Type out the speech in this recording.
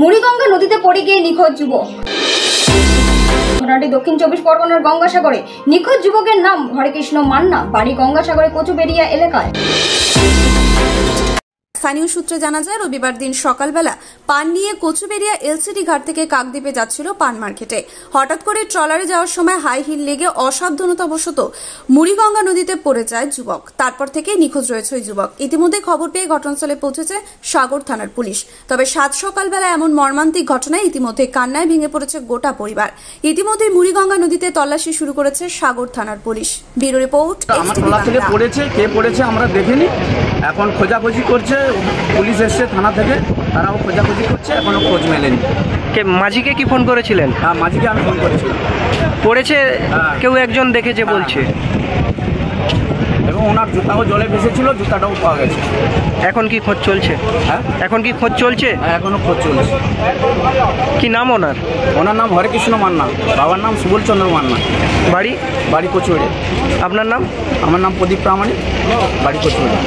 মুড়িগঙ্গা নদীতে পড়ে গিয়ে নিখোঁজ যুবক। ঘটনাটি দক্ষিণ চব্বিশ পরগনার গঙ্গাসাগরে। নিখোঁজ যুবকের নাম হরেকৃষ্ণ মান্না, বাড়ি গঙ্গাসাগরে কচুবেড়িয়া এলাকায়। স্থানীয় সূত্রে জানা যায়, রবিবার দিন সকালবেলা পান নিয়ে কচুবেড়িয়া এলসিডি ঘাট থেকে কাকদ্বীপে যাচ্ছিল পান মার্কেটে। হঠাৎ করে ট্রলারে যাওয়ার সময় হাই হিল লেগে অসাবধানতাবশত মুড়িগঙ্গা নদীতে পড়ে যায় যুবক। তারপর থেকে নিখোঁজ রয়েছে ওই যুবক। ইতিমধ্যে খবর পেয়ে ঘটনাস্থলে পৌঁছেছে সাগর থানার পুলিশ। তবে সাত সকালবেলা এমন মর্মান্তিক ঘটনায় ইতিমধ্যে কান্নায় ভেঙে পড়েছে গোটা পরিবার। ইতিমধ্যে মুড়িগঙ্গা নদীতে তল্লাশি শুরু করেছে সাগর থানার পুলিশ। Bureau report. আমার ট্রলার থেকে পড়েছে, কে পড়েছে আমরা দেখিনি, এখন খোঁজাখুঁজি করছে, পুলিশ এসছে থানা থেকে, তারাও খোঁজাখুঁজি করছে, এখনো খোঁজ মেলেনি। কে মাঝিকে কি ফোন করেছিলেন? হ্যাঁ, মাঝিকে আমি ফোন করেছিলাম। পড়েছে কেউ একজন দেখেছে বলছে, এবং ওনার জুতাও জলে ভেসেছিল, জুতাটাও পাওয়া গেছে। এখন কি খোঁজ চলছে? হ্যাঁ, এখন কি খোঁজ চলছে? হ্যাঁ, এখনো খোঁজ চলছে। কি নাম ওনার? ওনার নাম হরেকৃষ্ণ মান্না, বাবার নাম সুবল চন্দ্র মান্না, বাড়ি বাড়ি কচুবেড়িয়া। আপনার নাম? আমার নাম প্রদীপ প্রামাণিক, বাড়ি কচুবেড়িয়া।